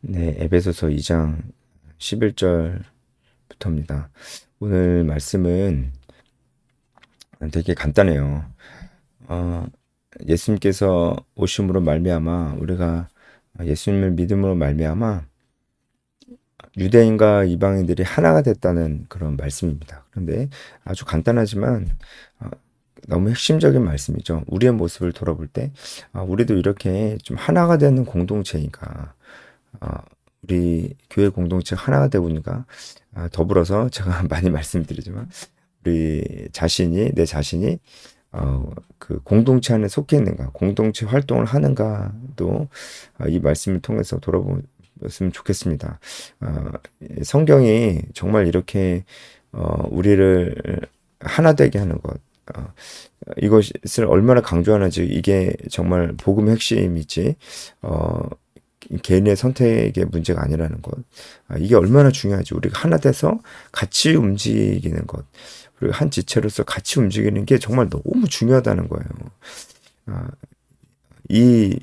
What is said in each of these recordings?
네, 에베소서 2장 11절부터입니다. 오늘 말씀은 되게 간단해요. 어, 예수님께서 오심으로 말미암아 우리가 예수님을 믿음으로 말미암아 유대인과 이방인들이 하나가 됐다는 그런 말씀입니다. 그런데 아주 간단하지만 어, 너무 핵심적인 말씀이죠. 우리의 모습을 돌아볼 때 우리도 이렇게 좀 하나가 되는 공동체니까 어, 우리 교회 공동체가 하나가 되고 있는가 더불어서 제가 많이 말씀드리지만 내 자신이 그 공동체 안에 속해 있는가, 공동체 활동을 하는가도 이 말씀을 통해서 돌아보면 좋겠습니다. 성경이 정말 이렇게 우리를 하나 되게 하는 것, 이것을 얼마나 강조하는지 이게 정말 복음의 핵심이지 개인의 선택의 문제가 아니라는 것. 이게 얼마나 중요하지. 우리가 하나 돼서 같이 움직이는 것. 그리고 한 지체로서 같이 움직이는 게 정말 너무 중요하다는 거예요. 아, 이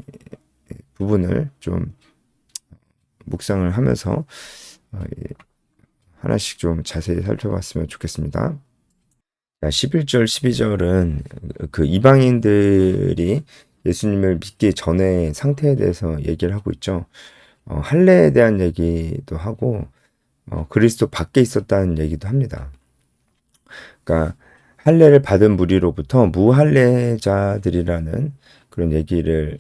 부분을 좀 묵상을 하면서 하나씩 좀 자세히 살펴봤으면 좋겠습니다. 11절, 12절은 그 이방인들이 예수님을 믿기 전에 상태에 대해서 얘기를 하고 있죠. 할례에 대한 얘기도 하고 그리스도 밖에 있었다는 얘기도 합니다. 그러니까 할례를 받은 무리로부터 무할례자들이라는 그런 얘기를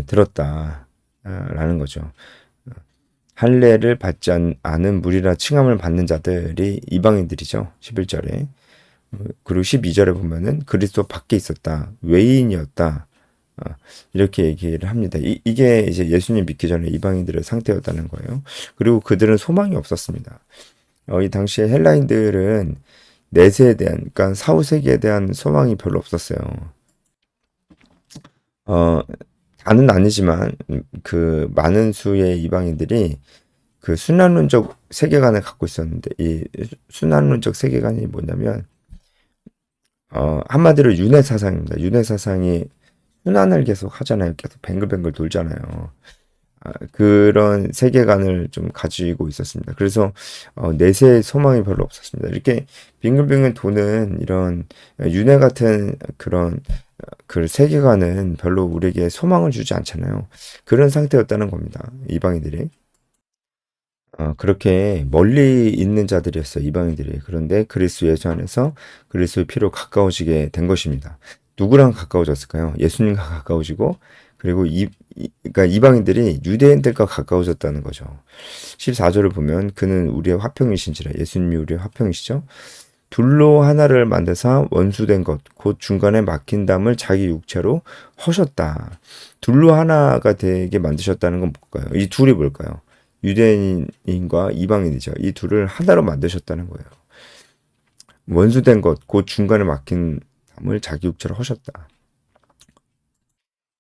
들었다라는 거죠. 할례를 받지 않은 무리라 칭함을 받는 자들이 이방인들이죠. 11절에. 그리고 12절에 보면은 그리스도 밖에 있었다. 외인이었다. 이렇게 얘기를 합니다. 이게 이제 예수님 믿기 전에 이방인들의 상태였다는 거예요. 그리고 그들은 소망이 없었습니다. 이 당시에 헬라인들은 내세에 대한, 그러니까 사후세계에 대한 소망이 별로 없었어요. 어, 다는 아니지만 그 많은 수의 이방인들이 그 순환론적 세계관을 갖고 있었는데 이 순환론적 세계관이 뭐냐면 한마디로 윤회 사상입니다. 윤회 사상이 순환을 계속 하잖아요. 계속 뱅글뱅글 돌잖아요. 그런 세계관을 좀 가지고 있었습니다. 그래서 내세의 소망이 별로 없었습니다. 이렇게 빙글빙글 도는 이런 윤회 같은 그런 그 세계관은 별로 우리에게 소망을 주지 않잖아요. 그런 상태였다는 겁니다. 이방인들이. 그렇게 멀리 있는 자들이었어요. 이방인들이. 그런데 그리스도 예수 안에서 그리스도의 피로 가까워지게 된 것입니다. 누구랑 가까워졌을까요? 예수님과 가까워지고 그리고 그러니까 이방인들이 유대인들과 가까워졌다는 거죠. 14절을 보면 그는 우리의 화평이신지라 예수님이 우리의 화평이시죠. 둘로 하나를 만드사 원수된 것 곧 중간에 막힌 담을 자기 육체로 허셨다. 둘로 하나가 되게 만드셨다는 건 뭘까요? 이 둘이 뭘까요? 유대인과 이방인이죠. 이 둘을 하나로 만드셨다는 거예요. 원수된 것 곧 중간에 막힌 담을 자기 육체로 허셨다.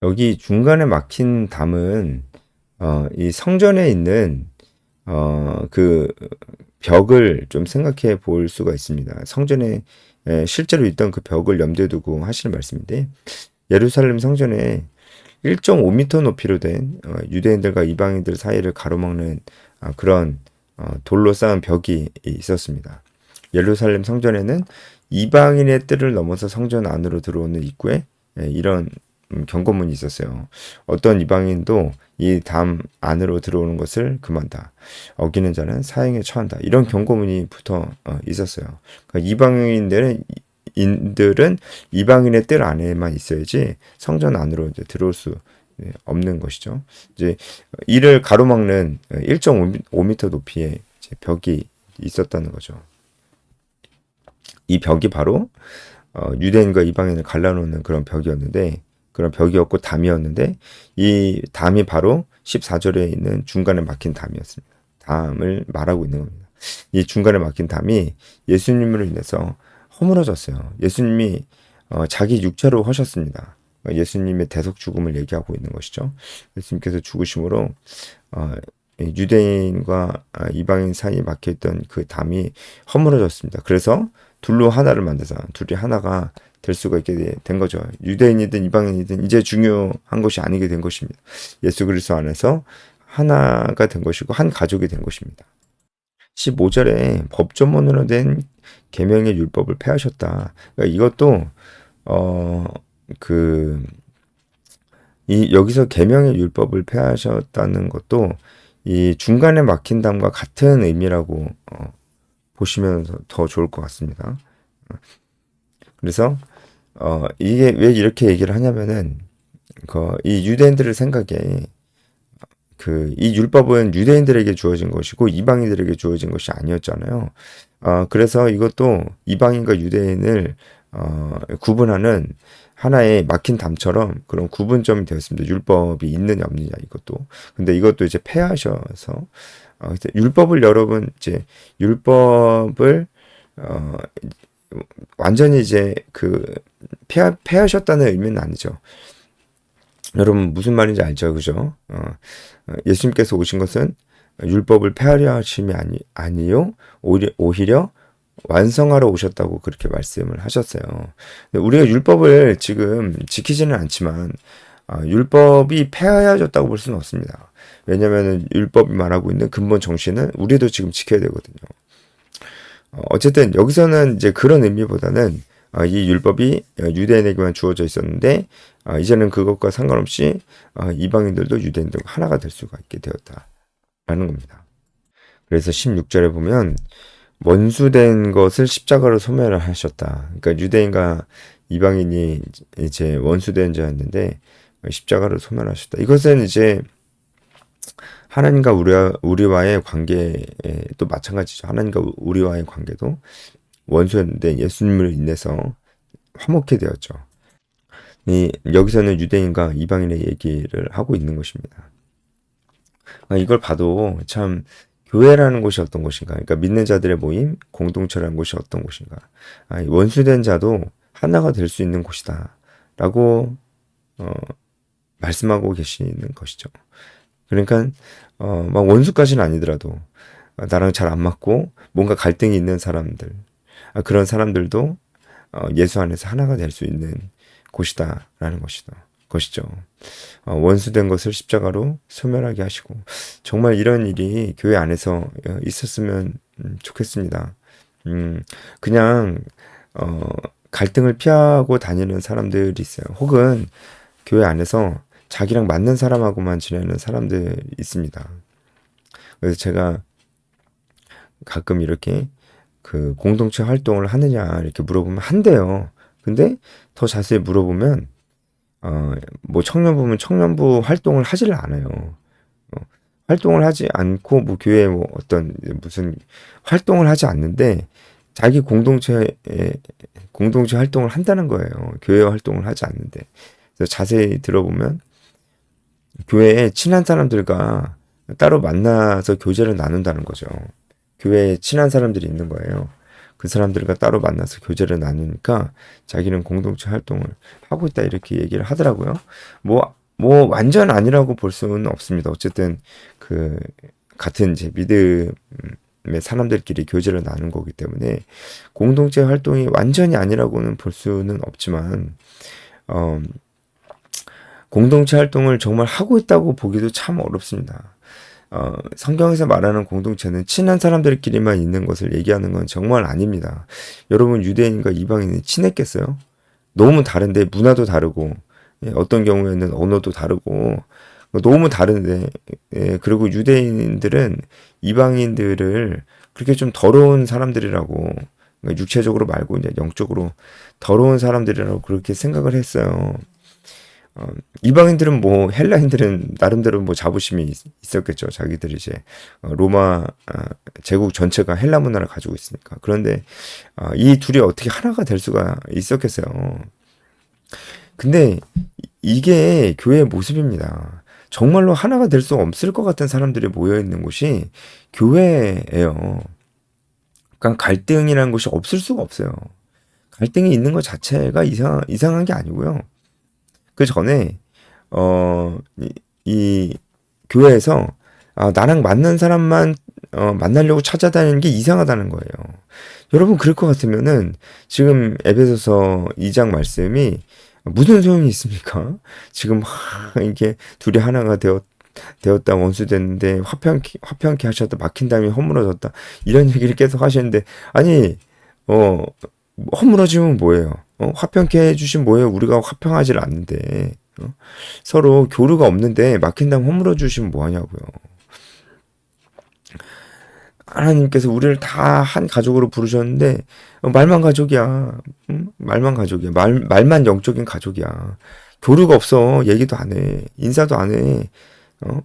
여기 중간에 막힌 담은 이 성전에 있는 그 벽을 좀 생각해 볼 수가 있습니다. 성전에 실제로 있던 그 벽을 염두에 두고 하시는 말씀인데 예루살렘 성전에 1.5m 높이로 된 유대인들과 이방인들 사이를 가로막는 그런 돌로 쌓은 벽이 있었습니다. 예루살렘 성전에는 이방인의 뜰을 넘어서 성전 안으로 들어오는 입구에 이런 경고문이 있었어요. 어떤 이방인도 이 담 안으로 들어오는 것을 금한다. 어기는 자는 사형에 처한다. 이런 경고문이 붙어 있었어요. 그러니까 인들은 이방인의 뜰 안에만 있어야지 성전 안으로 이제 들어올 수 없는 것이죠. 이제 이를 가로막는 1.5m 높이의 벽이 있었다는 거죠. 이 벽이 바로 유대인과 이방인을 갈라놓는 그런 벽이었는데 그런 벽이었고 담이었는데 이 담이 바로 14절에 있는 중간에 막힌 담이었습니다. 담을 말하고 있는 겁니다. 이 중간에 막힌 담이 예수님으로 인해서 허물어졌어요. 예수님이 자기 육체로 하셨습니다. 예수님의 대속 죽음을 얘기하고 있는 것이죠. 예수님께서 죽으심으로 유대인과 이방인 사이에 막혀있던 그 담이 허물어졌습니다. 그래서 둘로 하나를 만들어서 둘이 하나가 될 수가 있게 된 거죠. 유대인이든 이방인이든 이제 중요한 것이 아니게 된 것입니다. 예수 그리스도 안에서 하나가 된 것이고 한 가족이 된 것입니다. 15절에 법조문으로 된 계명의 율법을 폐하셨다. 그러니까 이것도 어 그 이 여기서 계명의 율법을 폐하셨다는 것도 이 중간에 막힌 담과 같은 의미라고 보시면 더 좋을 것 같습니다. 그래서 이게 왜 이렇게 얘기를 하냐면은 이 유대인들의 생각에 이 율법은 유대인들에게 주어진 것이고 이방인들에게 주어진 것이 아니었잖아요. 그래서 이것도 이방인과 유대인을 구분하는 하나의 막힌 담처럼 그런 구분점이 되었습니다. 율법이 있느냐 없느냐 이것도. 근데 이것도 이제 폐하셔서 율법을 여러분 이제 율법을 완전히 이제 폐하셨다는 의미는 아니죠. 여러분 무슨 말인지 알죠, 그죠? 예수님께서 오신 것은 율법을 폐하려 하심이 아니요, 오히려 완성하러 오셨다고 그렇게 말씀을 하셨어요. 우리가 율법을 지금 지키지는 않지만 율법이 폐하여졌다고 볼 수는 없습니다. 왜냐하면 율법이 말하고 있는 근본 정신은 우리도 지금 지켜야 되거든요. 어쨌든 여기서는 이제 그런 의미보다는 이 율법이 유대인에게만 주어져 있었는데 이제는 그것과 상관없이 이방인들도 유대인들과 하나가 될 수가 있게 되었다라는 겁니다. 그래서 16절에 보면 원수된 것을 십자가로 소멸을 하셨다. 그러니까 유대인과 이방인이 이제 원수된 자였는데 십자가로 소멸하셨다. 이것은 이제 하나님과 우리와의 관계도 마찬가지죠. 하나님과 우리와의 관계도 원수였는데 예수님을 인해서 화목해 되었죠. 여기서는 유대인과 이방인의 얘기를 하고 있는 것입니다. 이걸 봐도 참 교회라는 곳이 어떤 곳인가? 그러니까 믿는 자들의 모임, 공동체라는 곳이 어떤 곳인가? 원수된 자도 하나가 될 수 있는 곳이다라고 말씀하고 계시는 것이죠. 그러니까 막 원수까지는 아니더라도 나랑 잘 안 맞고 뭔가 갈등이 있는 사람들, 그런 사람들도 예수 안에서 하나가 될 수 있는 곳이다라는 것이죠. 원수된 것을 십자가로 소멸하게 하시고 정말 이런 일이 교회 안에서 있었으면 좋겠습니다. 그냥 갈등을 피하고 다니는 사람들이 있어요. 혹은 교회 안에서 자기랑 맞는 사람하고만 지내는 사람들이 있습니다. 그래서 제가 가끔 이렇게 공동체 활동을 하느냐 이렇게 물어보면 한대요. 근데 더 자세히 물어보면 뭐 청년부면 청년부 활동을 하질 않아요. 활동을 하지 않고 뭐 교회 뭐 어떤 무슨 활동을 하지 않는데 자기 공동체 활동을 한다는 거예요. 교회 활동을 하지 않는데. 그래서 자세히 들어보면 교회에 친한 사람들과 따로 만나서 교제를 나눈다는 거죠. 교회에 친한 사람들이 있는 거예요. 그 사람들과 따로 만나서 교제를 나누니까 자기는 공동체 활동을 하고 있다 이렇게 얘기를 하더라고요. 뭐 완전 아니라고 볼 수는 없습니다. 어쨌든 같은 이제 믿음의 사람들끼리 교제를 나눈 거기 때문에 공동체 활동이 완전히 아니라고는 볼 수는 없지만 공동체 활동을 정말 하고 있다고 보기도 참 어렵습니다. 성경에서 말하는 공동체는 친한 사람들끼리만 있는 것을 얘기하는 건 정말 아닙니다. 여러분 유대인과 이방인이 친했겠어요? 너무 다른데 문화도 다르고 어떤 경우에는 언어도 다르고 너무 다른데 그리고 유대인들은 이방인들을 그렇게 좀 더러운 사람들이라고 육체적으로 말고 이제 영적으로 더러운 사람들이라고 그렇게 생각을 했어요. 이방인들은 뭐 헬라인들은 나름대로 뭐 자부심이 있었겠죠. 자기들이 이제 로마 제국 전체가 헬라 문화를 가지고 있으니까. 그런데 이 둘이 어떻게 하나가 될 수가 있었겠어요. 근데 이게 교회의 모습입니다. 정말로 하나가 될 수 없을 것 같은 사람들이 모여 있는 곳이 교회예요. 그러니까 갈등이라는 것이 없을 수가 없어요. 갈등이 있는 것 자체가 이상한 게 아니고요. 그 전에 이 교회에서 나랑 맞는 사람만 만나려고 찾아다니는 게 이상하다는 거예요. 여러분 그럴 것 같으면은 지금 에베소서 2장 말씀이 무슨 소용이 있습니까? 지금 이게 둘이 하나가 되었다, 원수 됐는데 화평케 하셨다, 막힌 담이 허물어졌다, 이런 얘기를 계속 하시는데, 아니 허물어지면 뭐예요? 화평케 해주신 뭐예요? 우리가 화평하지 않는데, 서로 교류가 없는데 막힌 담 허물어 주시면 뭐하냐고요. 하나님께서 우리를 다 한 가족으로 부르셨는데 말만 가족이야. 응? 말만 가족이야. 말만 영적인 가족이야. 교류가 없어. 얘기도 안 해. 인사도 안 해.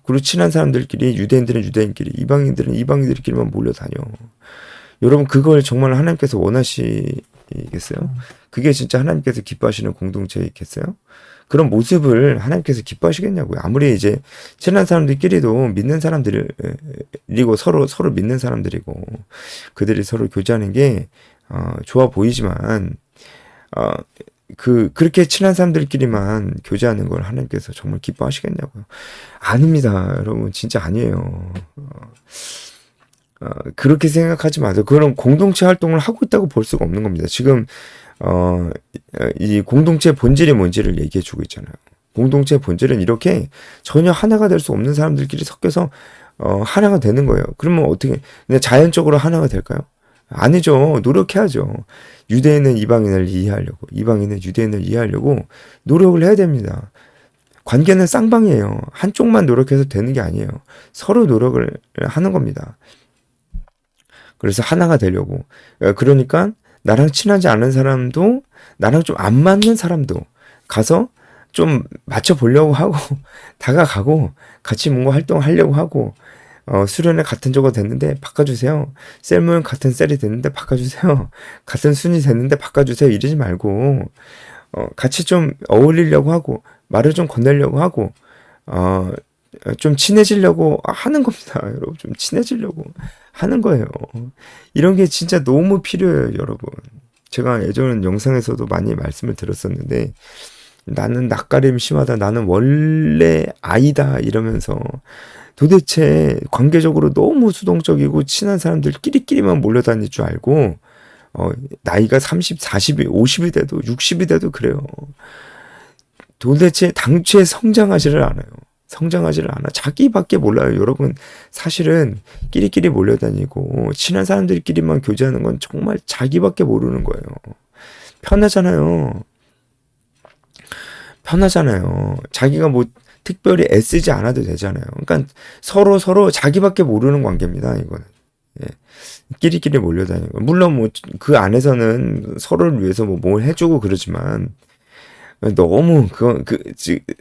그리고 친한 사람들끼리, 유대인들은 유대인끼리, 이방인들은 이방인들끼리만 몰려다녀. 여러분, 그걸 정말 하나님께서 원하시겠어요? 그게 진짜 하나님께서 기뻐하시는 공동체이겠어요? 그런 모습을 하나님께서 기뻐하시겠냐고요. 아무리 이제 친한 사람들끼리도 믿는 사람들이고, 서로 믿는 사람들이고, 그들이 서로 교제하는 게 좋아 보이지만, 그렇게 친한 사람들끼리만 교제하는 걸 하나님께서 정말 기뻐하시겠냐고요. 아닙니다, 여러분. 진짜 아니에요. 그렇게 생각하지 마세요. 그런 공동체 활동을 하고 있다고 볼 수가 없는 겁니다. 지금 이 공동체 본질이 뭔지를 얘기해 주고 있잖아요. 공동체 본질은 이렇게 전혀 하나가 될 수 없는 사람들끼리 섞여서 하나가 되는 거예요. 그러면 어떻게 그냥 자연적으로 하나가 될까요? 아니죠. 노력해야죠. 유대인은 이방인을 이해하려고, 이방인은 유대인을 이해하려고 노력을 해야 됩니다. 관계는 쌍방이에요. 한쪽만 노력해서 되는 게 아니에요. 서로 노력을 하는 겁니다. 그래서 하나가 되려고. 그러니까 나랑 친하지 않은 사람도, 나랑 좀 안 맞는 사람도 가서 좀 맞춰보려고 하고, 다가가고, 같이 뭔가 활동하려고 하고, 수련회 같은 조가 됐는데 바꿔주세요. 셀 모임 같은 셀이 됐는데 바꿔주세요. 같은 순위 됐는데 바꿔주세요. 이러지 말고, 같이 좀 어울리려고 하고, 말을 좀 건네려고 하고, 좀 친해지려고 하는 겁니다. 여러분, 좀 친해지려고 하는 거예요. 이런 게 진짜 너무 필요해요, 여러분. 제가 예전 영상에서도 많이 말씀을 드렸었는데, 나는 낯가림 심하다, 나는 원래 아이다, 이러면서 도대체 관계적으로 너무 수동적이고 친한 사람들끼리만 몰려다닐 줄 알고, 나이가 30, 40이, 50이 돼도 60이 돼도 그래요. 도대체 당최 성장하지를 않아요. 성장하지를 않아. 자기밖에 몰라요. 여러분, 사실은 끼리끼리 몰려다니고 친한 사람들끼리만 교제하는 건 정말 자기밖에 모르는 거예요. 편하잖아요. 편하잖아요. 자기가 뭐 특별히 애쓰지 않아도 되잖아요. 그러니까 서로 자기밖에 모르는 관계입니다. 이거는. 예. 끼리끼리 몰려다니는 거. 물론 뭐 그 안에서는 서로를 위해서 뭐 뭘 해주고 그러지만, 너무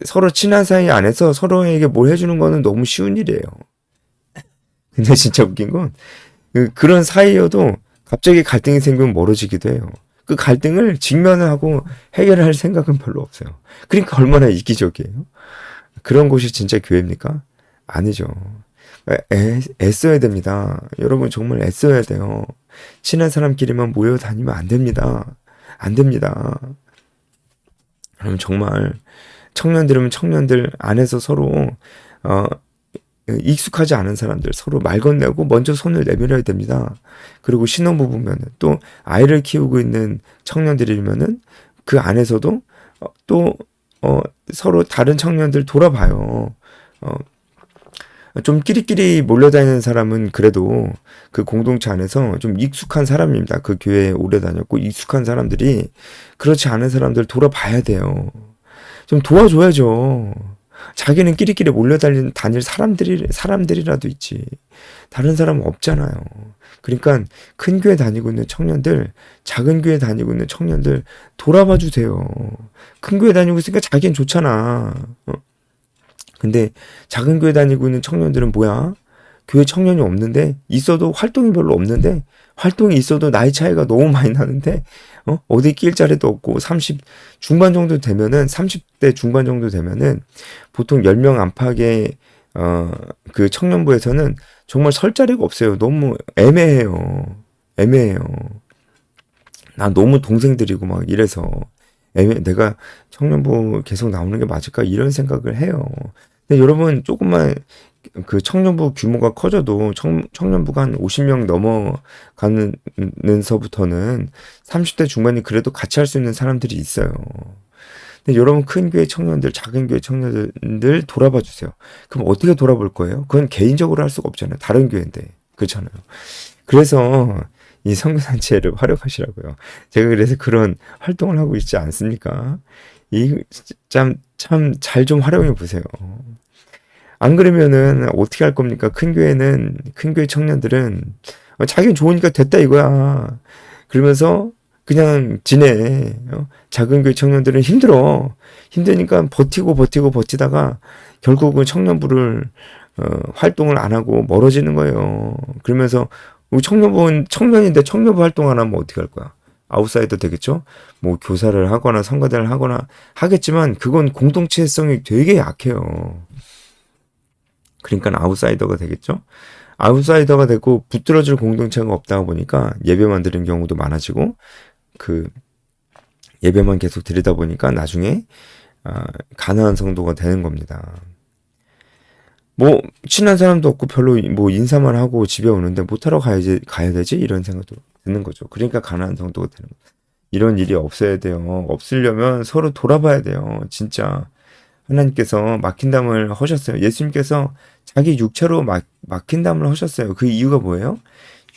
서로 친한 사이 안에서 서로에게 뭘 해주는 거는 너무 쉬운 일이에요. 근데 진짜 웃긴 건 그런 사이여도 갑자기 갈등이 생기면 멀어지기도 해요. 그 갈등을 직면을 하고 해결할 생각은 별로 없어요. 그러니까 얼마나 이기적이에요. 그런 곳이 진짜 교회입니까? 아니죠. 애써야 됩니다. 여러분, 정말 애써야 돼요. 친한 사람끼리만 모여 다니면 안 됩니다. 안 됩니다. 그럼 정말 청년들이면 청년들 안에서 서로 익숙하지 않은 사람들 서로 말 건네고 먼저 손을 내밀어야 됩니다. 그리고 신혼부부면은, 또 아이를 키우고 있는 청년들이면은 그 안에서도 또 서로 다른 청년들 돌아봐요. 좀 끼리끼리 몰려다니는 사람은 그래도 그 공동체 안에서 좀 익숙한 사람입니다. 그 교회에 오래 다녔고 익숙한 사람들이, 그렇지 않은 사람들 돌아봐야 돼요. 좀 도와줘야죠. 자기는 끼리끼리 몰려다닐 사람들이라도 있지. 다른 사람은 없잖아요. 그러니까 큰 교회 다니고 있는 청년들, 작은 교회 다니고 있는 청년들 돌아봐 주세요. 큰 교회 다니고 있으니까 자기는 좋잖아. 근데 작은 교회 다니고 있는 청년들은 뭐야? 교회 청년이 없는데, 있어도 활동이 별로 없는데, 활동이 있어도 나이 차이가 너무 많이 나는데, 어디 낄 자리도 없고, 30 중반 정도 되면은, 30대 중반 정도 되면은, 보통 10명 안팎의, 그 청년부에서는 정말 설 자리가 없어요. 너무 애매해요. 애매해요. 나 너무 동생들이고 막 이래서, 내가 청년부 계속 나오는 게 맞을까? 이런 생각을 해요. 근데 여러분, 조금만 그 청년부 규모가 커져도 청년부가 한 50명 넘어가는서부터는 30대 중반이 그래도 같이 할 수 있는 사람들이 있어요. 근데 여러분 큰 교회 청년들, 작은 교회 청년들 돌아봐 주세요. 그럼 어떻게 돌아볼 거예요? 그건 개인적으로 할 수가 없잖아요. 다른 교회인데. 그렇잖아요. 그래서 이 선교단체를 활용하시라고요. 제가 그래서 그런 활동을 하고 있지 않습니까? 이 참 잘 좀 활용해 보세요. 안 그러면은 어떻게 할 겁니까? 큰 교회 청년들은 자기는 좋으니까 됐다 이거야. 그러면서 그냥 지내. 작은 교회 청년들은 힘들어. 힘드니까 버티다가 결국은 청년부를 활동을 안 하고 멀어지는 거예요. 그러면서 우리 청년부는 청년인데 청년부 활동 안 하면 어떻게 할 거야? 아웃사이더 되겠죠? 뭐 교사를 하거나 선거대를 하거나 하겠지만 그건 공동체성이 되게 약해요. 그러니까 아웃사이더가 되겠죠? 아웃사이더가 되고 붙들어줄 공동체가 없다 보니까 예배만 드리는 경우도 많아지고 그 예배만 계속 드리다 보니까 나중에 가난한 성도가 되는 겁니다. 뭐 친한 사람도 없고 별로 뭐 인사만 하고 집에 오는데 못하러 가야 되지 이런 생각도 드는 거죠. 그러니까 가난한 성도가 되는 거죠. 이런 일이 없어야 돼요. 없으려면 서로 돌아봐야 돼요. 진짜 하나님께서 막힌 담을 하셨어요. 예수님께서 자기 육체로 막힌 담을 하셨어요. 그 이유가 뭐예요?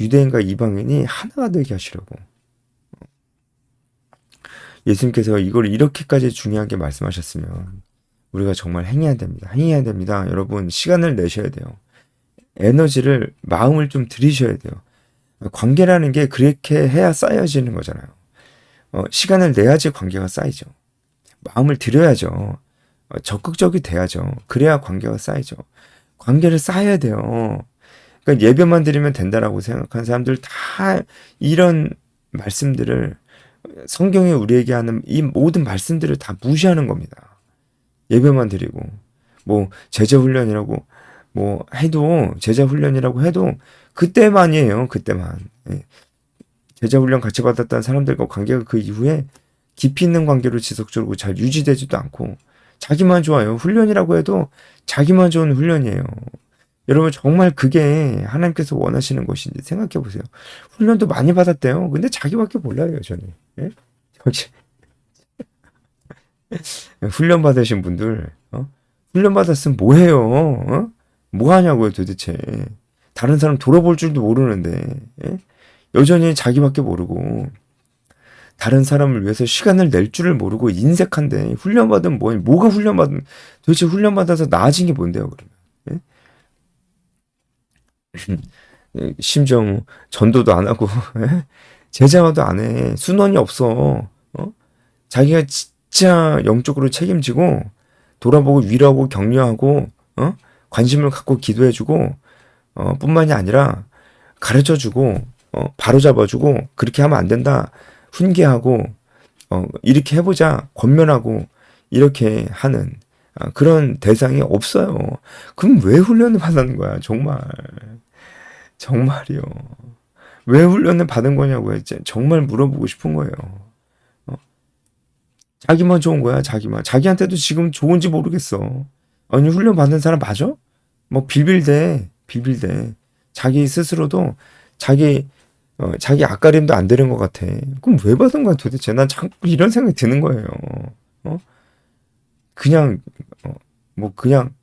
유대인과 이방인이 하나가 되게 하시려고. 예수님께서 이걸 이렇게까지 중요하게 말씀하셨으면 우리가 정말 행해야 됩니다. 행해야 됩니다. 여러분 시간을 내셔야 돼요. 에너지를 마음을 좀 들이셔야 돼요. 관계라는 게 그렇게 해야 쌓여지는 거잖아요. 시간을 내야지 관계가 쌓이죠. 마음을 들여야죠. 적극적이 돼야죠. 그래야 관계가 쌓이죠. 관계를 쌓아야 돼요. 그러니까 예배만 드리면 된다라고 생각하는 사람들 다 이런 말씀들을 성경이 우리에게 하는 이 모든 말씀들을 다 무시하는 겁니다. 예배만 드리고 뭐 제자 훈련이라고 뭐 해도 제자 훈련이라고 해도 그때만이에요. 그때만. 예. 제자 훈련 같이 받았다는 사람들과 관계가 그 이후에 깊이 있는 관계로 지속적으로 잘 유지되지도 않고 자기만 좋아요. 훈련이라고 해도 자기만 좋은 훈련이에요. 여러분 정말 그게 하나님께서 원하시는 것인지 생각해 보세요. 훈련도 많이 받았대요. 근데 자기밖에 몰라요, 여전히. 예? 훈련 받으신 분들, 훈련 받았으면 뭐 해요? 뭐 하냐고요, 도대체. 다른 사람 돌아볼 줄도 모르는데, 예? 여전히 자기밖에 모르고, 다른 사람을 위해서 시간을 낼 줄을 모르고 인색한데, 훈련받은 뭐가 도대체 훈련받아서 나아진 게 뭔데요, 그러면? 예? 심지어 뭐 전도도 안 하고, 예? 제자화도 안 해. 순원이 없어. 자기가 진짜 영적으로 책임지고 돌아보고 위로하고 격려하고 관심을 갖고 기도해주고 뿐만이 아니라 가르쳐주고 바로잡아주고 그렇게 하면 안 된다 훈계하고 이렇게 해보자 권면하고 이렇게 하는 그런 대상이 없어요. 그럼 왜 훈련을 받는 거야 정말이요. 왜 훈련을 받은 거냐고요. 정말 물어보고 싶은 거예요. 자기만 좋은 거야, 자기만. 자기한테도 지금 좋은지 모르겠어. 아니, 훈련 받는 사람 맞아? 뭐, 빌빌대. 자기 스스로도 자기 앞가림도 안 되는 것 같아. 그럼 왜 받은 거야, 도대체? 난 자꾸 이런 생각이 드는 거예요. 그냥, 그냥,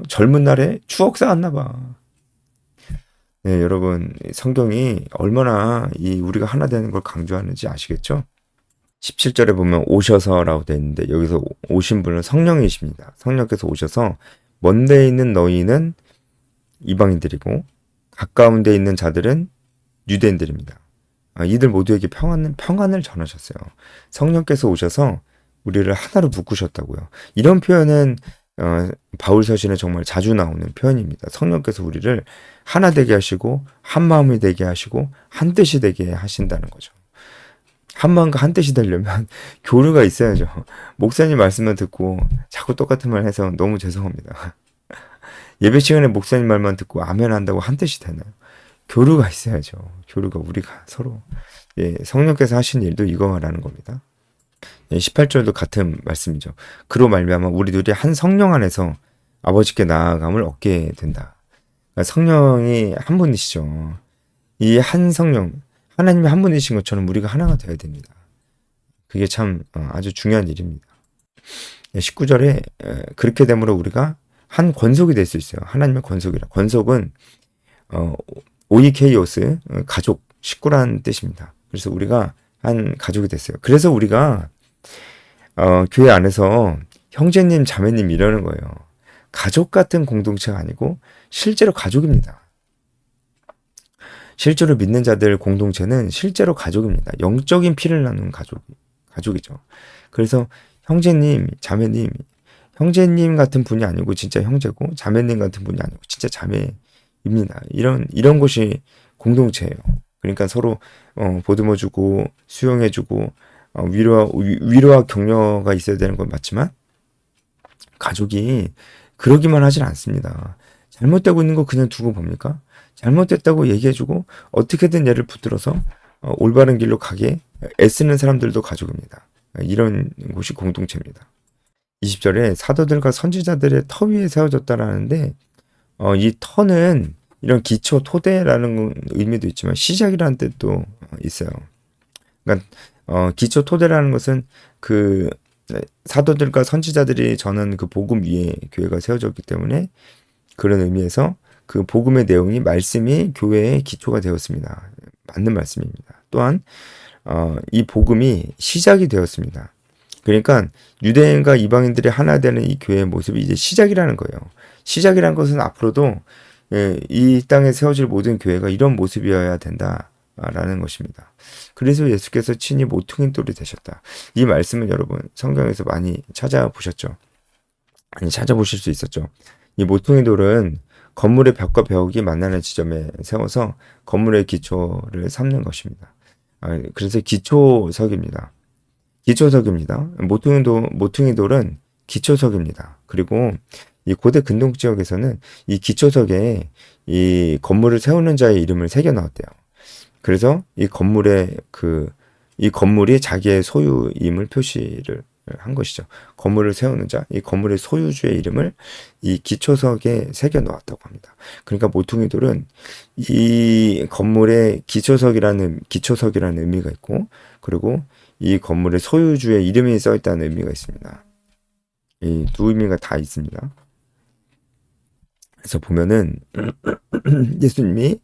젊은 날에 추억 쌓았나 봐. 네, 여러분, 성경이 얼마나 우리가 하나 되는 걸 강조하는지 아시겠죠? 17절에 보면 오셔서라고 되어 있는데 여기서 오신 분은 성령이십니다. 성령께서 오셔서 먼데 있는 너희는 이방인들이고 가까운 데 있는 자들은 유대인들입니다. 이들 모두에게 평안을 전하셨어요. 성령께서 오셔서 우리를 하나로 묶으셨다고요. 이런 표현은 바울 서신에 정말 자주 나오는 표현입니다. 성령께서 우리를 하나 되게 하시고 한 마음이 되게 하시고 한 뜻이 되게 하신다는 거죠. 한 마음과 한 뜻이 되려면 교류가 있어야죠. 목사님 말씀만 듣고 자꾸 똑같은 말 해서 너무 죄송합니다. 예배 시간에 목사님 말만 듣고 아멘 한다고 한 뜻이 되나요? 교류가 있어야죠. 교류가 우리가 서로. 성령께서 하신 일도 이거라는 겁니다. 18절도 같은 말씀이죠. 그로 말미암아 우리들이 한 성령 안에서 아버지께 나아감을 얻게 된다. 그러니까 성령이 한 분이시죠. 이 한 성령, 하나님이 한 분이신 것처럼 우리가 하나가 되어야 됩니다. 그게 참 아주 중요한 일입니다. 19절에 그렇게 됨으로 우리가 한 권속이 될 수 있어요. 하나님의 권속이라. 권속은 오이케이오스 가족, 식구라는 뜻입니다. 그래서 우리가 한 가족이 됐어요. 그래서 우리가 교회 안에서 형제님, 자매님 이러는 거예요. 가족 같은 공동체가 아니고 실제로 가족입니다. 실제로 믿는 자들 공동체는 실제로 가족입니다. 영적인 피를 나눈 가족이죠. 그래서 형제님, 자매님, 형제님 같은 분이 아니고 진짜 형제고, 자매님 같은 분이 아니고 진짜 자매입니다. 이런 것이 공동체예요. 그러니까 서로 보듬어주고 수용해주고 위로와 격려가 있어야 되는 건 맞지만 가족이 그러기만 하진 않습니다. 잘못되고 있는 거 그냥 두고 봅니까? 잘못됐다고 얘기해주고 어떻게든 얘를 붙들어서 올바른 길로 가게 애쓰는 사람들도 가족입니다. 이런 곳이 공동체입니다. 20절에 사도들과 선지자들의 터 위에 세워졌다라는데 이 터는 이런 기초, 토대라는 의미도 있지만 시작이라는 뜻도 있어요. 그러니까 기초 토대라는 것은 그 사도들과 선지자들이 전한 그 복음 위에 교회가 세워졌기 때문에 그런 의미에서 그 복음의 내용이 말씀이 교회의 기초가 되었습니다. 맞는 말씀입니다. 또한 이 복음이 시작이 되었습니다. 그러니까 유대인과 이방인들이 하나 되는 이 교회의 모습이 이제 시작이라는 거예요. 시작이라는 것은 앞으로도 이 땅에 세워질 모든 교회가 이런 모습이어야 된다라는 것입니다. 그래서 예수께서 친히 모퉁이 돌이 되셨다. 이 말씀은 여러분 성경에서 많이 찾아보셨죠? 아니 찾아보실 수 있었죠. 이 모퉁이 돌은 건물의 벽과 벽이 만나는 지점에 세워서 건물의 기초를 삼는 것입니다. 그래서 기초석입니다. 기초석입니다. 모퉁이 돌은 기초석입니다. 그리고 이 고대 근동 지역에서는 이 기초석에 이 건물을 세우는 자의 이름을 새겨 넣었대요. 그래서 이 건물이 자기의 소유임을 표시를 한 것이죠. 건물을 세우는 자, 이 건물의 소유주의 이름을 이 기초석에 새겨 놓았다고 합니다. 그러니까 모퉁이 돌은 이 건물의 기초석이라는 의미가 있고, 그리고 이 건물의 소유주의 이름이 써 있다는 의미가 있습니다. 이 두 의미가 다 있습니다. 그래서 보면은 예수님이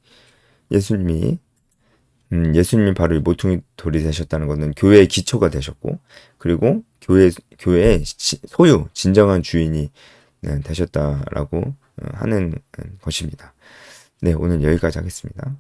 바로 이 모퉁이 돌이 되셨다는 것은 교회의 기초가 되셨고, 그리고 교회의 소유, 진정한 주인이 되셨다라고 하는 것입니다. 네, 오늘 여기까지 하겠습니다.